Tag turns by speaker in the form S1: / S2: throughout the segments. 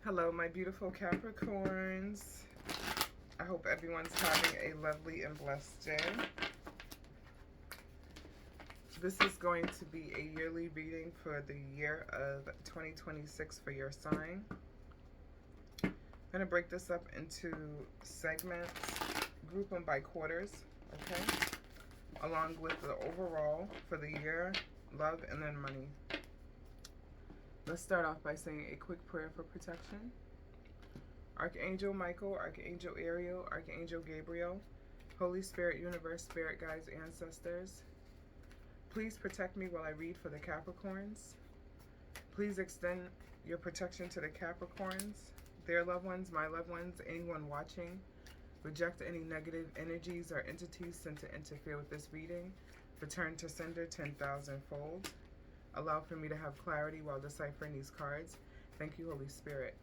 S1: Hello, my beautiful Capricorns. I hope everyone's having a lovely and blessed day. This is going to be a yearly reading for the year of 2026 for your sign. I'm going to break this up into segments, group them by quarters, okay? Along with the overall for the year, love, and then money. Let's start off by saying a quick prayer for protection. Archangel Michael, Archangel Ariel, Archangel Gabriel, Holy Spirit, Universe, Spirit Guides, Ancestors, please protect me while I read for the Capricorns. Please extend your protection to the Capricorns, their loved ones, my loved ones, anyone watching. Reject any negative energies or entities sent to interfere with this reading. Return to sender 10,000-fold. Allow for me to have clarity while deciphering these cards. Thank you, Holy Spirit.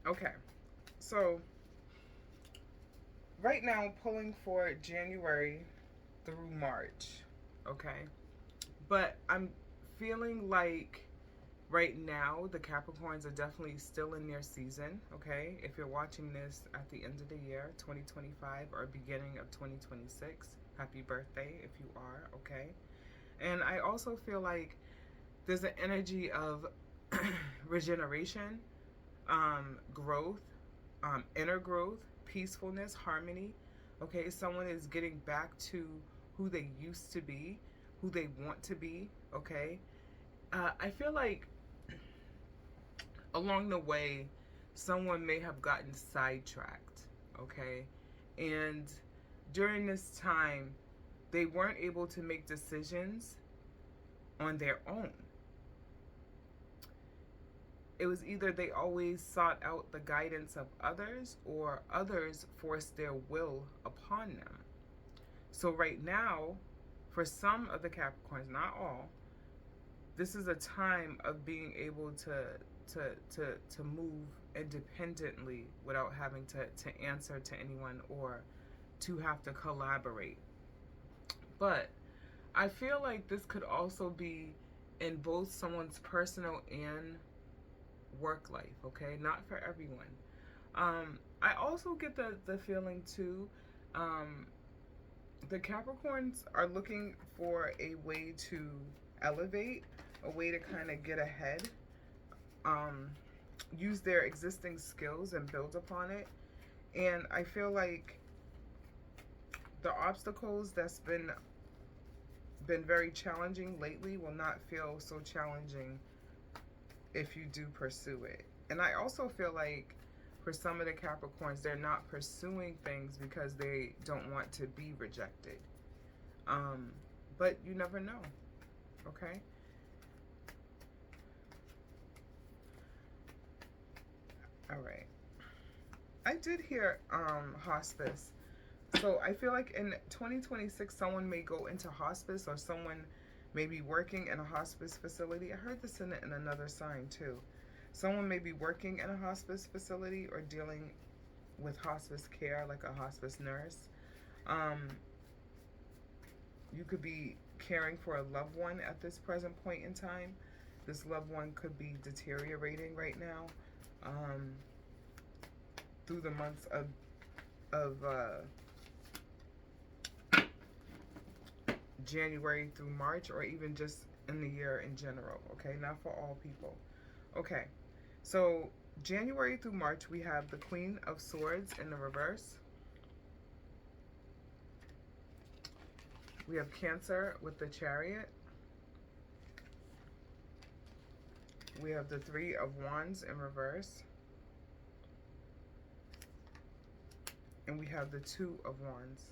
S1: Okay, so right now pulling for January through March, okay? But I'm feeling like right now the Capricorns are definitely still in their season, okay? If you're watching this at the end of the year, 2025, or beginning of 2026, happy birthday if you are, okay? And I also feel like there's an energy of regeneration, growth, inner growth, peacefulness, harmony. Okay, someone is getting back to who they used to be, who they want to be. Okay, I feel like along the way, someone may have gotten sidetracked. Okay, and during this time, they weren't able to make decisions on their own. It was either they always sought out the guidance of others or others forced their will upon them. So right now, for some of the Capricorns, not all, this is a time of being able to move independently without having to answer to anyone or to have to collaborate. But I feel like this could also be in both someone's personal and work life, okay? Not for everyone. I also get the feeling too, the Capricorns are looking for a way to elevate, a way to kind of get ahead, use their existing skills and build upon it. And I feel like the obstacles that's been very challenging lately will not feel so challenging if you do pursue it. And I also feel like for some of the Capricorns, they're not pursuing things because they don't want to be rejected. But you never know, okay? All right. I did hear hospice. So I feel like in 2026, someone may go into hospice, or someone may be working in a hospice facility. I heard this in another sign too. Someone may be working in a hospice facility or dealing with hospice care, like a hospice nurse. You could be caring for a loved one at this present point in time. This loved one could be deteriorating right now, through the months of January through March, or even just in the year in general, okay? Not for all people. Okay, so January through March, we have the Queen of Swords in the reverse. We have Cancer with the Chariot. We have the Three of Wands in reverse. And we have the Two of Wands.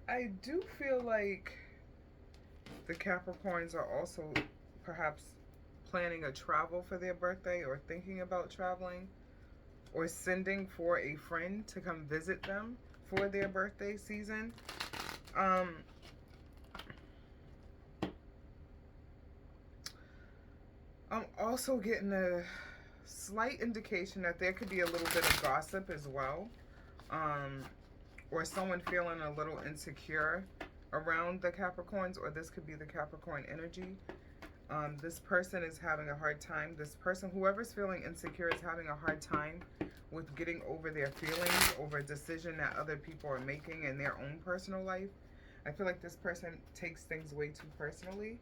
S1: I do feel like the Capricorns are also perhaps planning a travel for their birthday, or thinking about traveling, or sending for a friend to come visit them for their birthday season. I'm also getting a slight indication that there could be a little bit of gossip as well. Um, or someone feeling a little insecure around the Capricorns, or this could be the Capricorn energy. This person is having a hard time. This person, whoever's feeling insecure, is having a hard time with getting over their feelings over a decision that other people are making in their own personal life. I feel like this person takes things way too personally.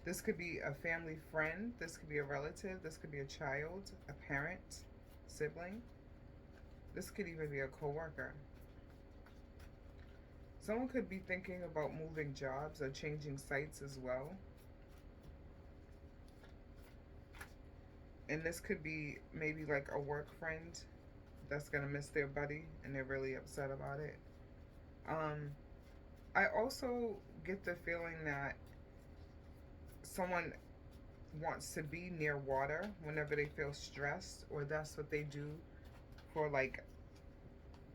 S1: This could be a family friend. This could be a relative. This could be a child, a parent, sibling. This could even be a coworker. Someone could be thinking about moving jobs or changing sites as well. And this could be maybe like a work friend that's going to miss their buddy and they're really upset about it. I also get the feeling that someone wants to be near water whenever they feel stressed, or that's what they do for like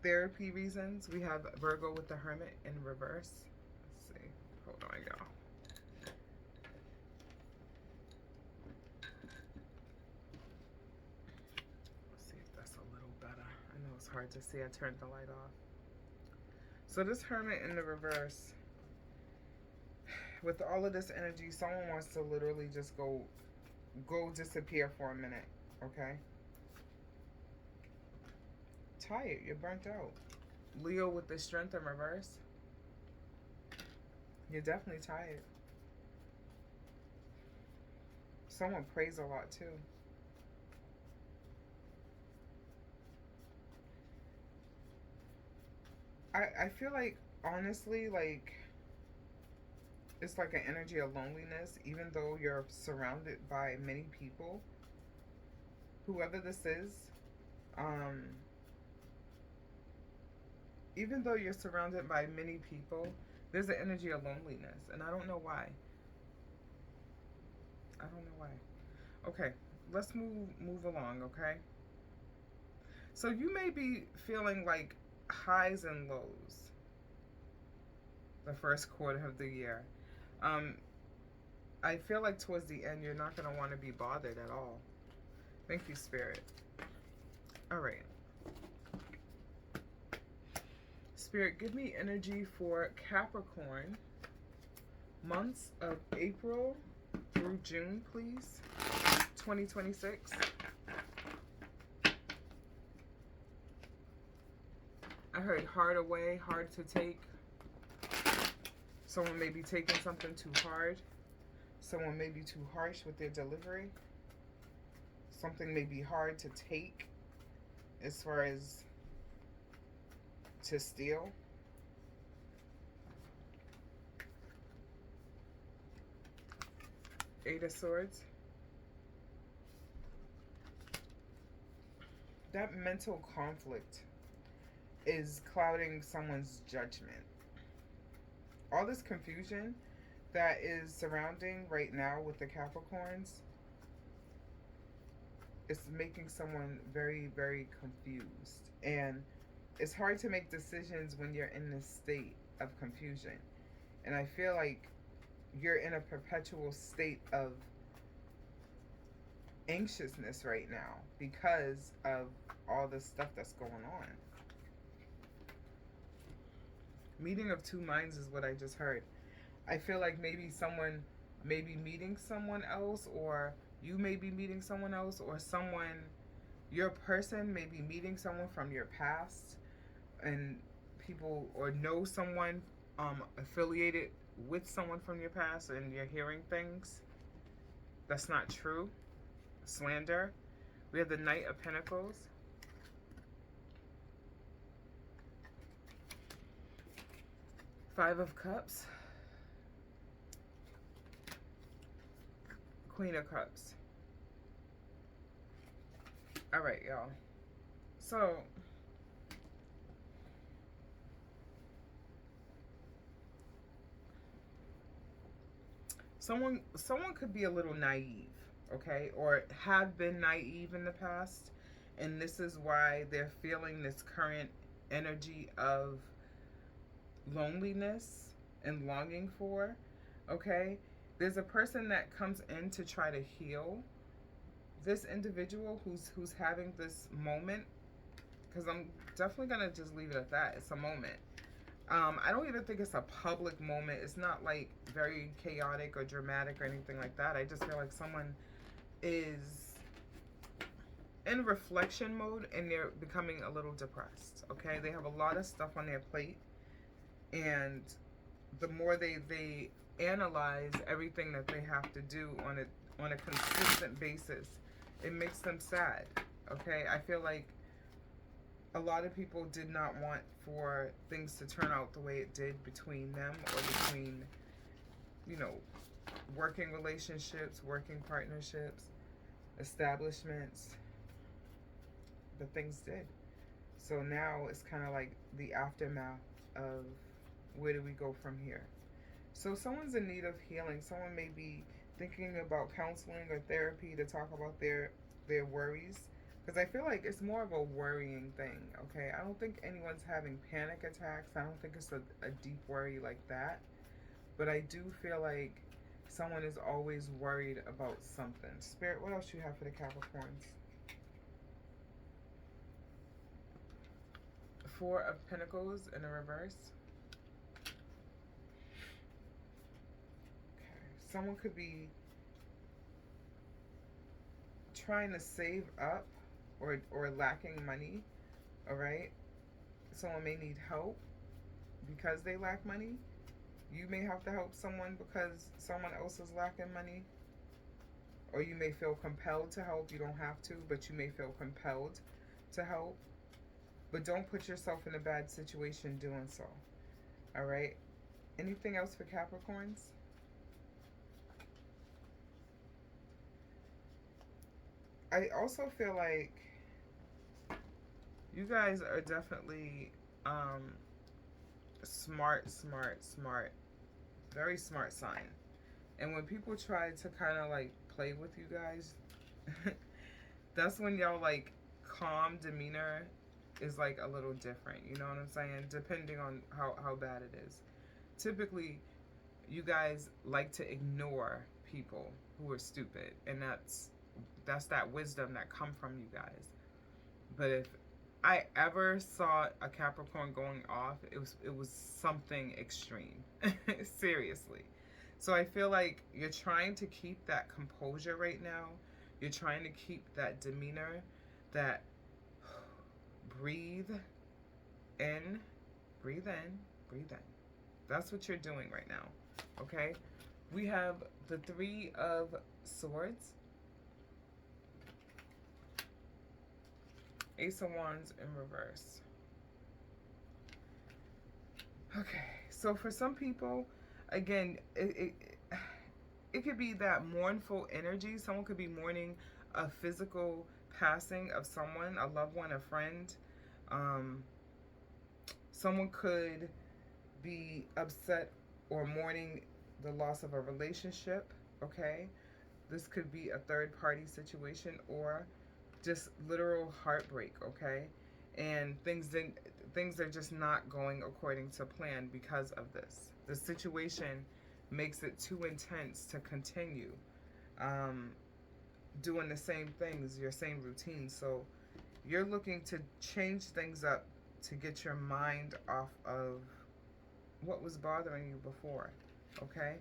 S1: therapy reasons. We have Virgo with the Hermit in reverse. Let's see. Hold on, y'all. Let's see if that's a little better. I know it's hard to see. I turned the light off. So this Hermit in the reverse, with all of this energy, someone wants to literally just go disappear for a minute, okay? Tired, you're burnt out. Leo with the Strength in reverse. You're definitely tired. Someone prays a lot too. I feel like, honestly, like, it's like an energy of loneliness, even though you're surrounded by many people. Whoever this is, even though you're surrounded by many people, there's an energy of loneliness, and I don't know why. I don't know why. Okay, let's move along, okay? So you may be feeling like highs and lows the first quarter of the year. I feel like towards the end, you're not going to want to be bothered at all. Thank you, Spirit. All right. Spirit, give me energy for Capricorn, months of April through June, please. 2026. I heard hard away, hard to take. Someone may be taking something too hard. Someone may be too harsh with their delivery. Something may be hard to take as far as to steal. Eight of Swords. That mental conflict is clouding someone's judgment. All this confusion that is surrounding right now with the Capricorns is making someone very, very confused. And it's hard to make decisions when you're in this state of confusion. And I feel like you're in a perpetual state of anxiousness right now because of all the stuff that's going on. Meeting of two minds is what I just heard. I feel like maybe someone may be meeting someone else, or you may be meeting someone else, or someone, your person may be meeting someone from your past, and people, or know someone affiliated with someone from your past, and you're hearing things that's not true. Slander. We have the Knight of Pentacles. Five of Cups. Queen of Cups. All right, y'all. So, someone could be a little naive, okay, or have been naive in the past, and this is why they're feeling this current energy of loneliness and longing for, okay? There's a person that comes in to try to heal this individual who's having this moment, because I'm definitely gonna just leave it at that. It's a moment. I don't even think it's a public moment. It's not like very chaotic or dramatic or anything like that. I just feel like someone is in reflection mode and they're becoming a little depressed. Okay, they have a lot of stuff on their plate, and the more they analyze everything that they have to do on a consistent basis, it makes them sad. Okay, I feel like a lot of people did not want for things to turn out the way it did between them, or between, you know, working relationships, working partnerships, establishments, but things did. So now it's kind of like the aftermath of where do we go from here. So someone's in need of healing. Someone may be thinking about counseling or therapy to talk about their worries, because I feel like it's more of a worrying thing. Okay, I don't think anyone's having panic attacks. I don't think it's a deep worry like that, but I do feel like someone is always worried about something. Spirit, what else do you have for the Capricorns? Four of Pentacles in the reverse. Okay. Someone could be trying to save up or lacking money. All right. Someone may need help because they lack money. You may have to help someone because someone else is lacking money. Or you may feel compelled to help. You don't have to, but you may feel compelled to help. But don't put yourself in a bad situation doing so. All right? Anything else for Capricorns? I also feel like you guys are definitely smart. Very smart sign. And when people try to kind of like play with you guys, that's when y'all like calm demeanor is like a little different, you know what I'm saying? Depending on how bad it is. Typically, you guys like to ignore people who are stupid, and that's that wisdom that come from you guys. But if I ever saw a Capricorn going off, it was something extreme. Seriously. So I feel like you're trying to keep that composure right now. You're trying to keep that demeanor, that breathe in, breathe in, breathe in. That's what you're doing right now, okay? We have the Three of Swords, Ace of Wands in reverse. Okay, so for some people, again, it could be that mournful energy. Someone could be mourning a physical passing of someone, a loved one, a friend. Someone could be upset or mourning the loss of a relationship, okay? This could be a third-party situation or just literal heartbreak, okay? And things are just not going according to plan because of this. The situation makes it too intense to continue doing the same things, your same routine. So you're looking to change things up to get your mind off of what was bothering you before, okay?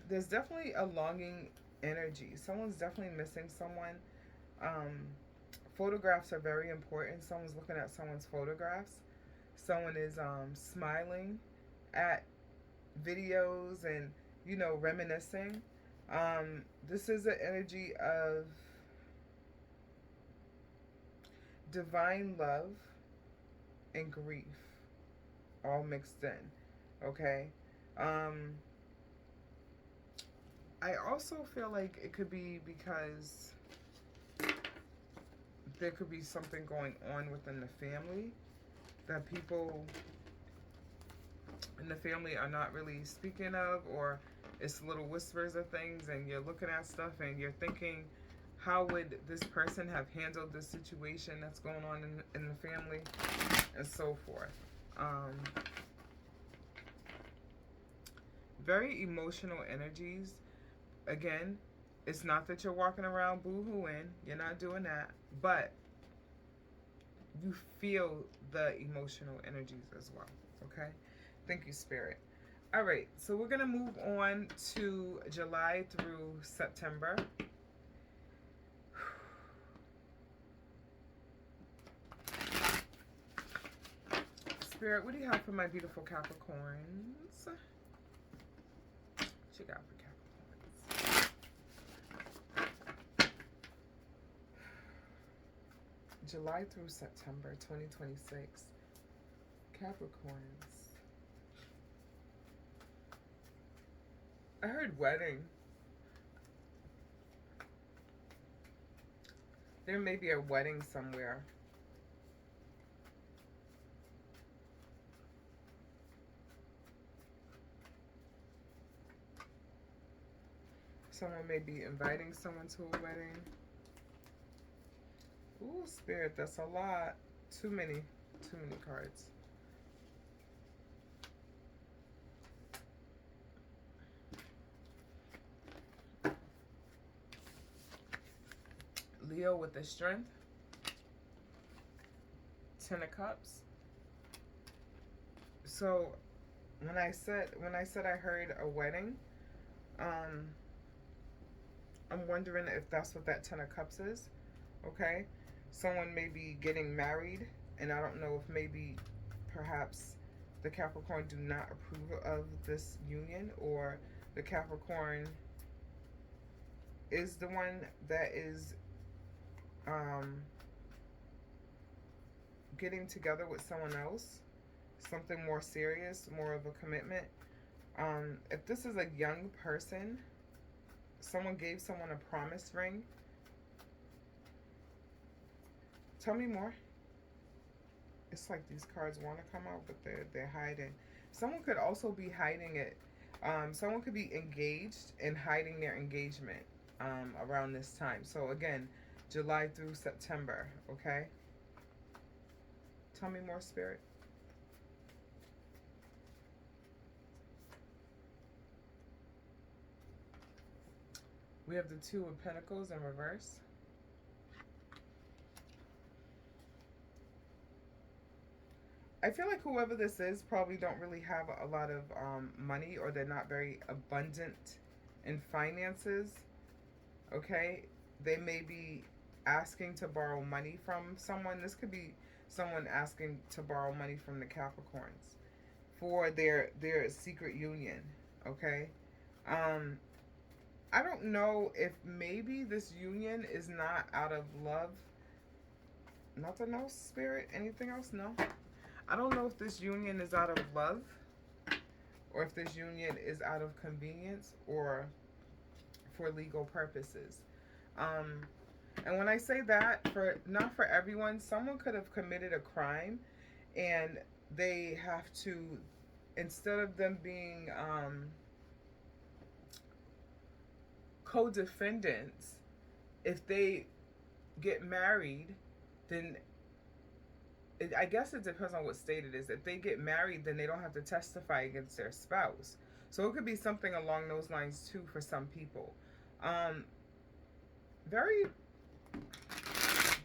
S1: There's definitely a longing energy. Someone's definitely missing someone. Photographs are very important. Someone's looking at someone's photographs. Someone is smiling at videos and, you know, reminiscing. This is the energy of divine love and grief all mixed in, okay? I also feel like it could be because there could be something going on within the family that people in the family are not really speaking of, or it's little whispers of things, and you're looking at stuff and you're thinking, how would this person have handled this situation that's going on in the family, and so forth. Very emotional energies. Again, it's not that you're walking around boo-hooing. You're not doing that. But you feel the emotional energies as well. Okay? Thank you, Spirit. All right, so we're going to move on to July through September. Spirit, what do you have for my beautiful Capricorns? What you got for Capricorns? July through September 2026. Capricorns. I heard wedding. There may be a wedding somewhere. Someone may be inviting someone to a wedding. Ooh, Spirit, that's a lot. Too many cards. Leo with the strength. 10 of Cups. So when I said I heard a wedding, I'm wondering if that's what that 10 of Cups is. Okay, someone may be getting married, and I don't know if maybe perhaps the Capricorn do not approve of this union, or the Capricorn is the one that is getting together with someone else, something more serious, more of a commitment. If this is a young person, someone gave someone a promise ring. Tell me more. It's like these cards want to come out, but they're hiding. Someone could also be hiding it. Someone could be engaged and hiding their engagement around this time. So again, July through September, okay? Tell me more, Spirit. We have the Two of Pentacles in reverse. I feel like whoever this is probably don't really have a lot of money, or they're not very abundant in finances, okay? They may be asking to borrow money from someone. This could be someone asking to borrow money from the Capricorns for their secret union, okay? I don't know if maybe this union is not out of love. Nothing else, Spirit? Anything else? No? I don't know if this union is out of love, or if this union is out of convenience, or for legal purposes. And when I say that, not for everyone, someone could have committed a crime, and they have to, instead of them being co-defendants, if they get married, then I guess it depends on what state it is. If they get married, then they don't have to testify against their spouse. So it could be something along those lines too for some people. Very,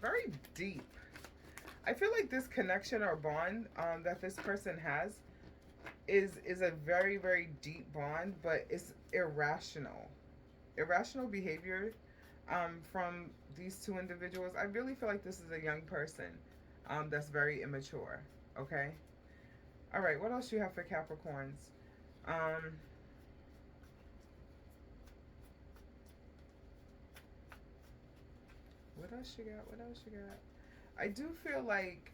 S1: very deep. I feel like this connection or bond that this person has is a very, very deep bond, but it's irrational. Irrational behavior from these two individuals. I really feel like this is a young person that's very immature. Okay. All right. What else do you have for Capricorns? What else you got? What else you got? I do feel like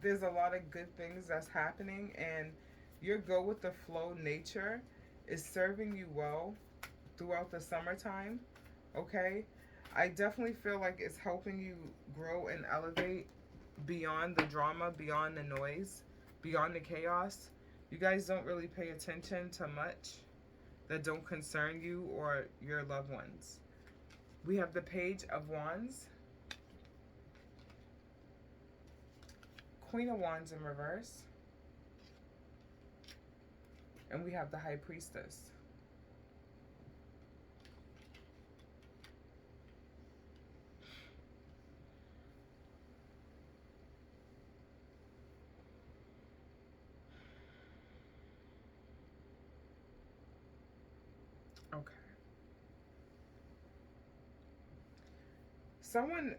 S1: there's a lot of good things that's happening, and your go with the flow nature is serving you well throughout the summertime. Okay. I definitely feel like it's helping you grow and elevate beyond the drama, beyond the noise, beyond the chaos. You guys don't really pay attention to much that don't concern you or your loved ones. We have the Page of Wands, Queen of Wands in reverse, And we have the High Priestess. Okay.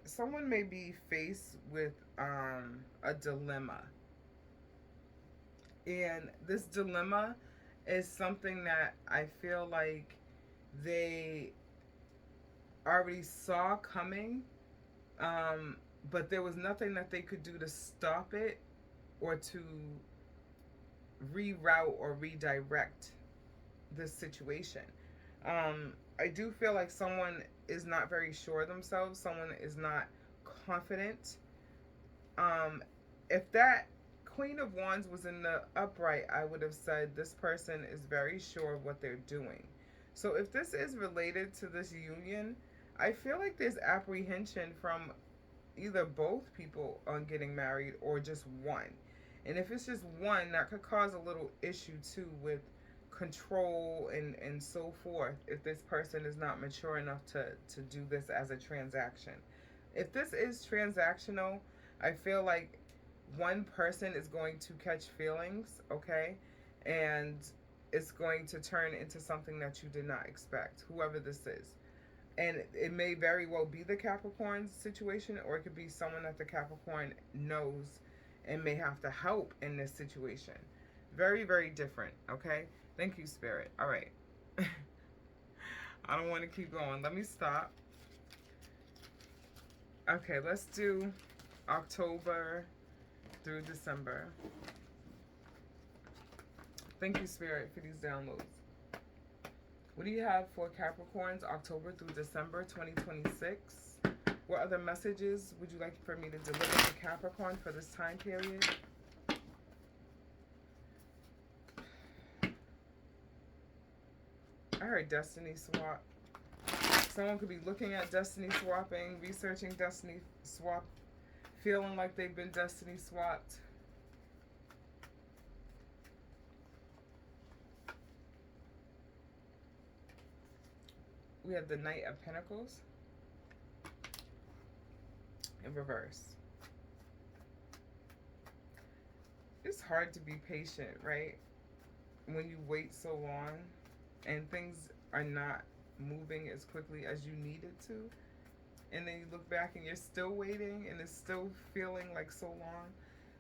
S1: Someone may be faced with a dilemma. And this dilemma is something that I feel like they already saw coming, but there was nothing that they could do to stop it or to reroute or redirect this situation. I do feel like someone is not very sure of themselves. Someone is not confident. If that Queen of Wands was in the upright, I would have said this person is very sure of what they're doing. So if this is related to this union, I feel like there's apprehension from either both people on getting married or just one. And if it's just one, that could cause a little issue too with control and so forth if this person is not mature enough to do this as a transaction. If this is transactional, I feel like one person is going to catch feelings, okay? And it's going to turn into something that you did not expect, whoever this is. And it may very well be the Capricorn situation, or it could be someone that the Capricorn knows and may have to help in this situation. Very, very different, okay? Thank you, Spirit. All right. I don't want to keep going. Let me stop. Okay, let's do October through December. Thank you, Spirit, for these downloads. What do you have for Capricorns, October through December 2026? What other messages would you like for me to deliver to Capricorn for this time period? I heard destiny swap. Someone could be looking at destiny swapping, researching destiny swap, feeling like they've been destiny swapped. We have the Knight of Pentacles in reverse. It's hard to be patient, right? When you wait so long and things are not moving as quickly as you need it to, and then you look back and you're still waiting and it's still feeling like so long.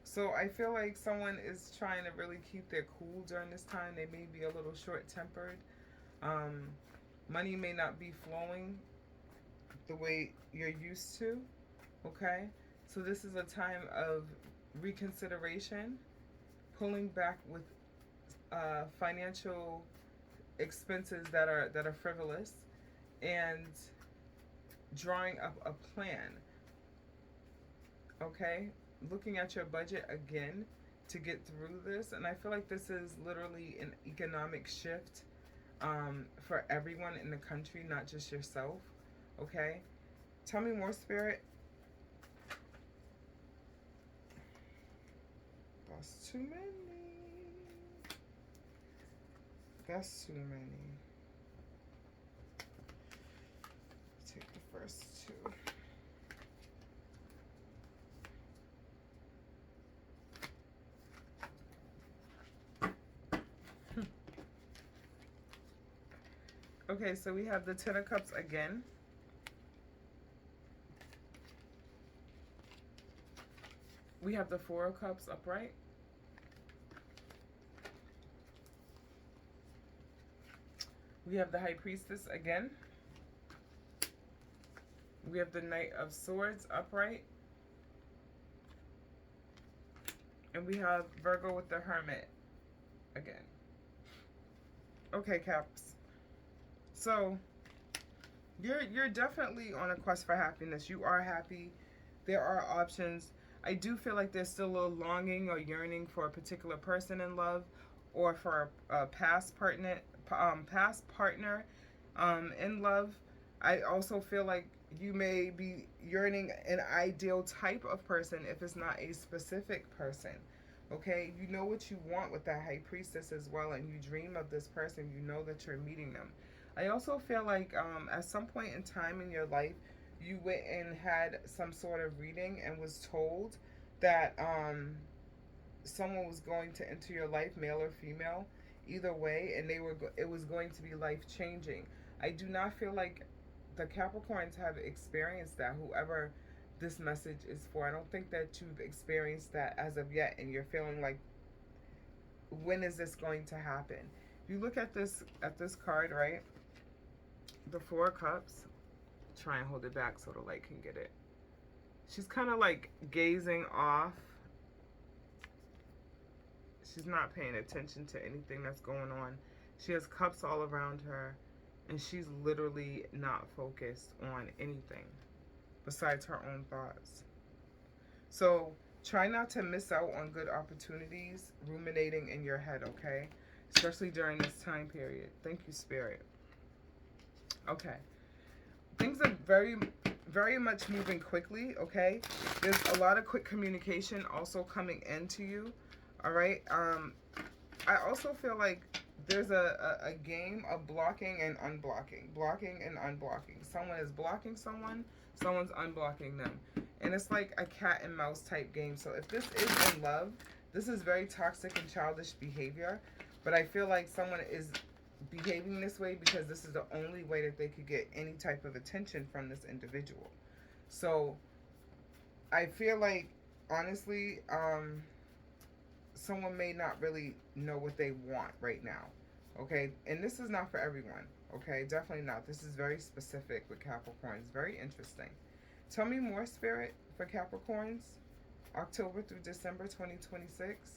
S1: So I feel like someone is trying to really keep their cool during this time. They may be a little short-tempered. Money may not be flowing the way you're used to, okay? So this is a time of reconsideration, pulling back with financial expenses that are frivolous, and drawing up a plan, okay? Looking at your budget again to get through this. And I feel like this is literally an economic shift for everyone in the country, not just yourself, okay? Tell me more, Spirit. That's too many. That's too many. Take the first two. Okay, so we have the Ten of Cups again. We have the Four of Cups upright. We have the High Priestess again. We have the Knight of Swords upright. And we have Virgo with the Hermit again. Okay, Caps. So you're definitely on a quest for happiness. You are happy. There are options. I do feel like there's still a little longing or yearning for a particular person in love, or for a past partner in love. I also feel like you may be yearning an ideal type of person if it's not a specific person. Okay, you know what you want with that High Priestess as well, and you dream of this person. You know that you're meeting them. I also feel like at some point in time in your life, you went and had some sort of reading and was told that someone was going to enter your life, male or female, either way, and it was going to be life changing. I do not feel like the Capricorns have experienced that. Whoever this message is for, I don't think that you've experienced that as of yet, and you're feeling like, when is this going to happen? If you look at this card, right, the Four of Cups. Try and hold it back so the light can get it. She's kind of like gazing off. She's not paying attention to anything that's going on. She has cups all around her, and she's literally not focused on anything besides her own thoughts. So try not to miss out on good opportunities ruminating in your head, okay? Especially during this time period. Thank you, Spirit. Okay. Things are very much moving quickly, okay? There's a lot of quick communication also coming into you, all right? I also feel like there's a game of blocking and unblocking. Blocking and unblocking. Someone is blocking someone, someone's unblocking them. And it's like a cat and mouse type game. So if this is in love, this is very toxic and childish behavior. But I feel like someone is behaving this way because this is the only way that they could get any type of attention from this individual. So I feel like, honestly, someone may not really know what they want right now. Okay, and this is not for everyone. Okay, definitely not. This is very specific with Capricorns. Very interesting. Tell me more, Spirit, for Capricorns, October through December 2026.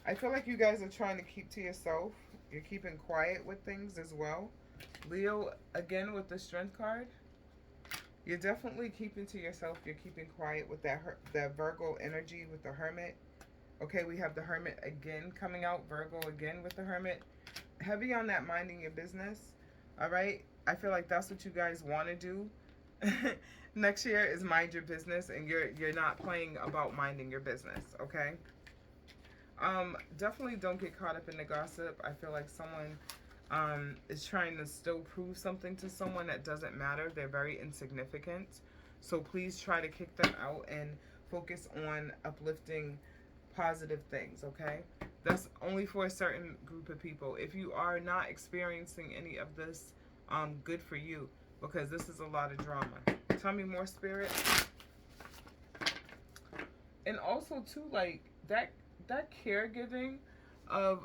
S1: I feel like you guys are trying to keep to yourself. You're keeping quiet with things as well. Leo, again with the Strength card. You're definitely keeping to yourself. You're keeping quiet with that Virgo energy with the Hermit. Okay, we have the Hermit again coming out. Virgo again with the Hermit. Heavy on that minding your business. All right? I feel like that's what you guys want to do. Next year is mind your business, and you're not playing about minding your business, okay? Definitely don't get caught up in the gossip. I feel like someone is trying to still prove something to someone that doesn't matter. They're very insignificant. So please try to kick them out and focus on uplifting positive things, okay? That's only for a certain group of people. If you are not experiencing any of this, good for you, because this is a lot of drama. Tell me more, Spirit. And also too, like that caregiving of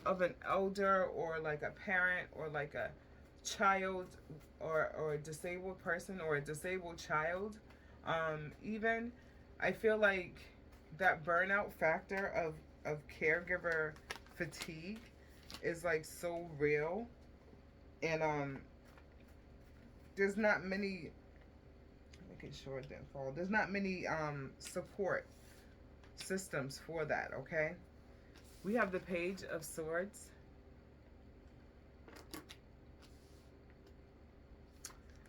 S1: an elder, or like a parent, or like a child, or a disabled person, or a disabled child, even, I feel like that burnout factor of caregiver fatigue is like so real. And there's not many, making sure it didn't fall, there's not many support systems for that, okay? We have the Page of Swords.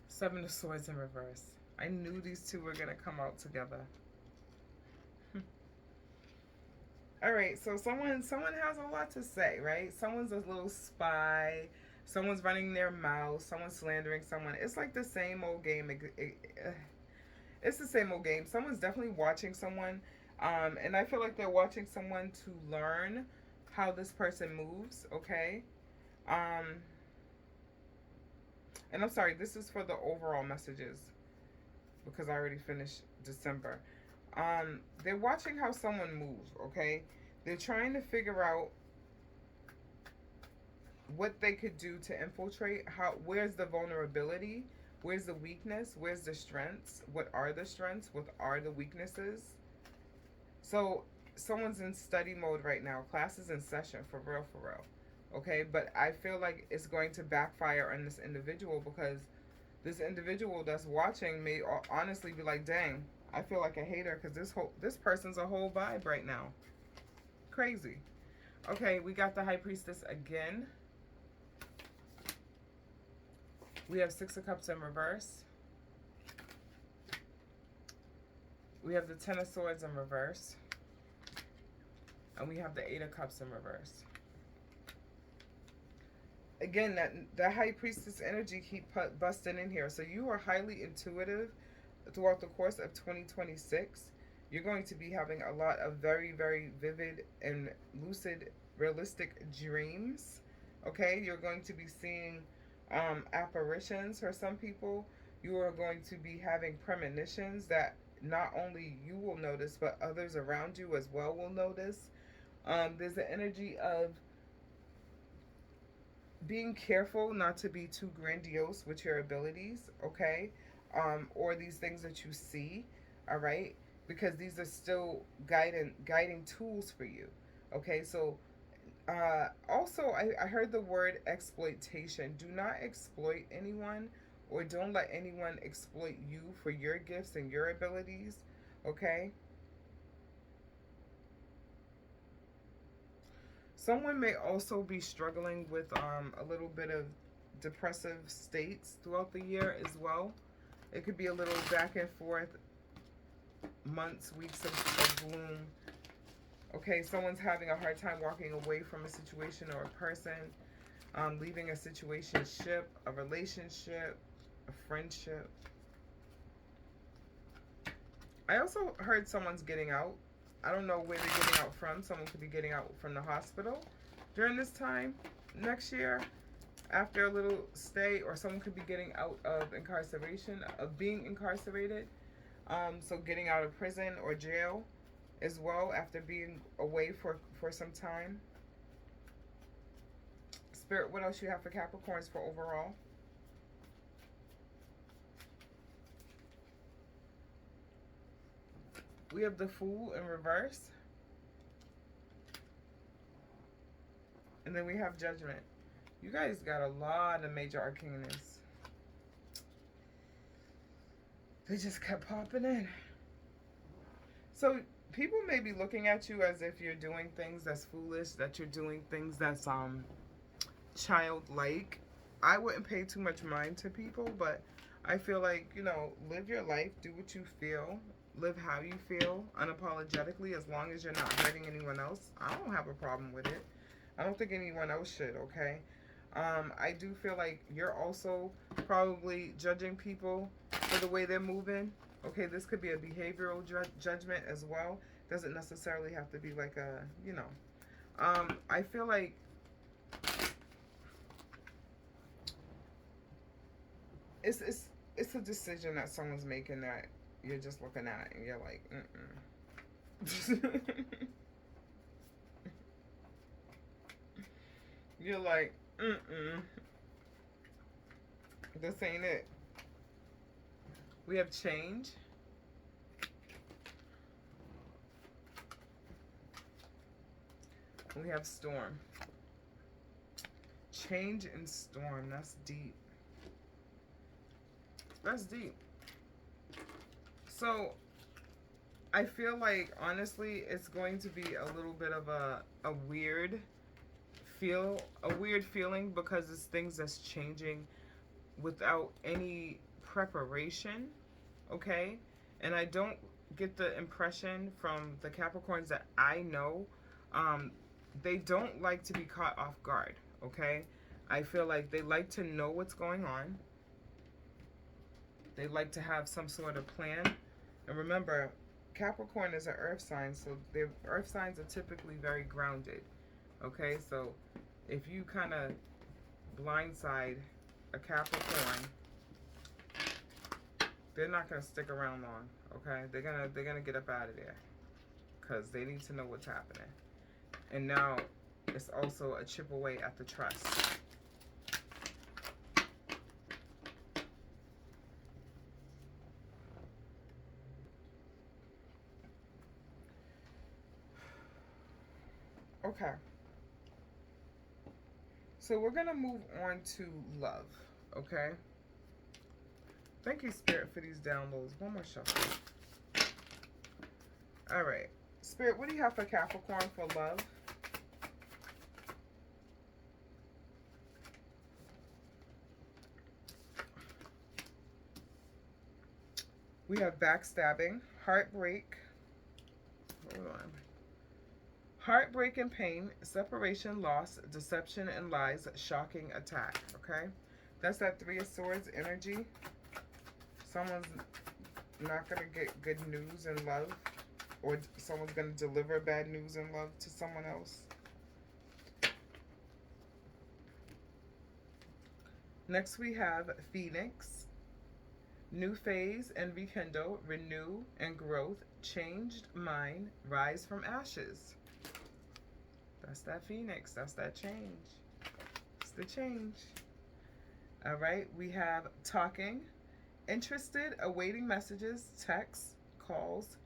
S1: Seven of Swords in reverse. I knew these two were going to come out together. All right, so someone has a lot to say, right? Someone's a little spy. Someone's running their mouth. Someone's slandering someone. It's like the same old game. It's the same old game. Someone's definitely watching someone. And I feel like they're watching someone to learn how this person moves, okay? And I'm sorry, this is for the overall messages, because I already finished December. They're watching how someone moves, okay? They're trying to figure out what they could do to infiltrate. Where's the vulnerability? Where's the weakness? Where's the strengths? What are the strengths? What are the weaknesses? So someone's in study mode right now. Class is in session, for real, okay? But I feel like it's going to backfire on this individual, because this individual that's watching may honestly be like, dang, I feel like a hater, because this person's a whole vibe right now. Crazy. Okay, we got the High Priestess again. We have Six of Cups in reverse. We have the Ten of Swords in reverse. And we have the Eight of Cups in reverse. Again, that High Priestess energy keep busting in here. So you are highly intuitive throughout the course of 2026. You're going to be having a lot of very, very vivid and lucid, realistic dreams. Okay? You're going to be seeing apparitions for some people. You are going to be having premonitions that not only you will notice, but others around you as well will notice. There's the energy of being careful not to be too grandiose with your abilities, okay? Or these things that you see, all right? Because these are still guiding tools for you, okay? So also, I heard the word exploitation. Do not exploit anyone, or don't let anyone exploit you for your gifts and your abilities, okay? Someone may also be struggling with a little bit of depressive states throughout the year as well. It could be a little back and forth, months, weeks of gloom. Okay, someone's having a hard time walking away from a situation or a person, leaving a situationship, a relationship, a friendship. I also heard someone's getting out. I don't know where they're getting out from. Someone could be getting out from the hospital during this time next year after a little stay, or someone could be getting out of incarceration, of being incarcerated. So getting out of prison or jail as well after being away for some time. Spirit, what else you have for Capricorns for overall? We have the Fool in reverse. And then we have Judgment. You guys got a lot of major arcanas. They just kept popping in. So people may be looking at you as if you're doing things that's foolish, that you're doing things that's childlike. I wouldn't pay too much mind to people, but I feel like, you know, live your life, do what you feel, live how you feel unapologetically, as long as you're not hurting anyone else. I don't have a problem with it. I don't think anyone else should, okay? I do feel like you're also probably judging people for the way they're moving. Okay, this could be a behavioral judgment as well. Doesn't necessarily have to be like a, you know. I feel like it's a decision that someone's making that you're just looking at and you're like, You're like, this ain't it. We have change. We have storm. Change and storm. That's deep. That's deep. So I feel like, honestly, it's going to be a little bit of a weird feeling, because it's things that's changing without any preparation, okay? And I don't get the impression from the Capricorns that I know, they don't like to be caught off guard, okay? I feel like they like to know what's going on. They like to have some sort of plan. And remember, Capricorn is an earth sign, so the earth signs are typically very grounded, okay? So if you kind of blindside a Capricorn, they're not going to stick around long, okay? They're gonna get up out of there, because they need to know what's happening. And now it's also a chip away at the trust. Okay. So we're going to move on to love, okay? Thank you, Spirit, for these downloads. One more shuffle. All right. Spirit, what do you have for Capricorn for love? We have backstabbing, heartbreak. Hold on. Heartbreak and pain, separation, loss, deception and lies, shocking attack. Okay? That's that Three of Swords energy. Someone's not going to get good news in love, or someone's going to deliver bad news in love to someone else. Next we have Phoenix. New phase and rekindle, renew and growth, changed mind, rise from ashes. That's that Phoenix. That's that change. It's the change. All right. We have talking, interested, awaiting messages, texts, calls,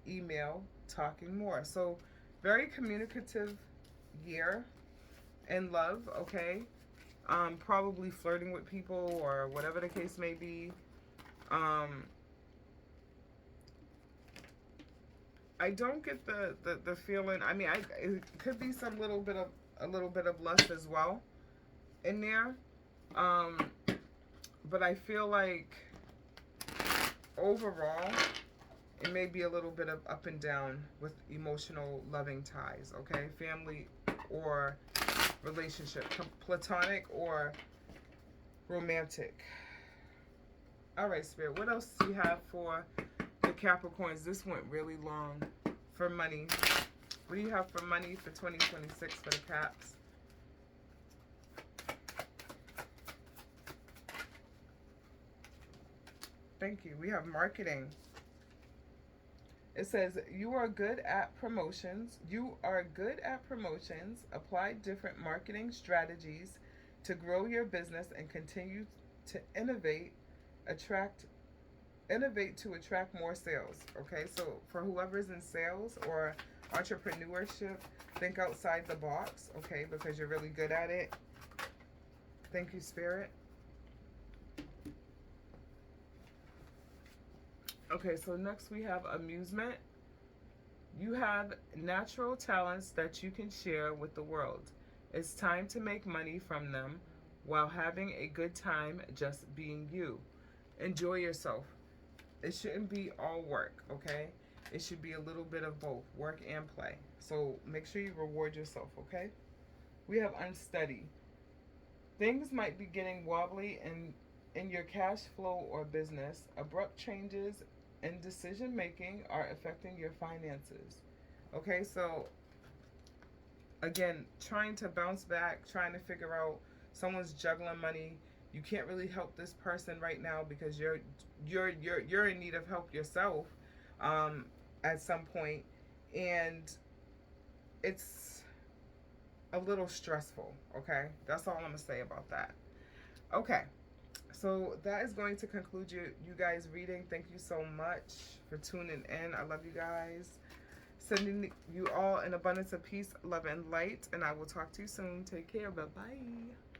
S1: email, talking more. So very communicative year in love. Okay. Probably flirting with people or whatever the case may be. I don't get the feeling. I mean, it could be a little bit of lust as well in there. But I feel like overall it may be a little bit of up and down with emotional loving ties. Okay, family or relationship, platonic or romantic. All right, Spirit. What else do you have for the Capricorns? This went really long. For money. What do you have for money for 2026 for the Caps? Thank you. We have marketing. It says, you are good at promotions. You are good at promotions. Apply different marketing strategies to grow your business and continue to innovate to attract more sales. Okay, so for whoever's in sales or entrepreneurship, think outside the box, okay, because you're really good at it. Thank you, Spirit. Okay, so next we have amusement. You have natural talents that you can share with the world. It's time to make money from them while having a good time just being you. Enjoy yourself. It shouldn't be all work, okay? It should be a little bit of both, work and play. So make sure you reward yourself, okay? We have unsteady. Things might be getting wobbly in your cash flow or business. Abrupt changes in decision making are affecting your finances. Okay, so again, trying to bounce back, trying to figure out someone's juggling money. You can't really help this person right now because you're in need of help yourself at some point, and it's a little stressful. Okay, that's all I'm gonna say about that. Okay, so that is going to conclude you guys reading. Thank you so much for tuning in. I love you guys. Sending you all an abundance of peace, love, and light, and I will talk to you soon. Take care. Bye bye.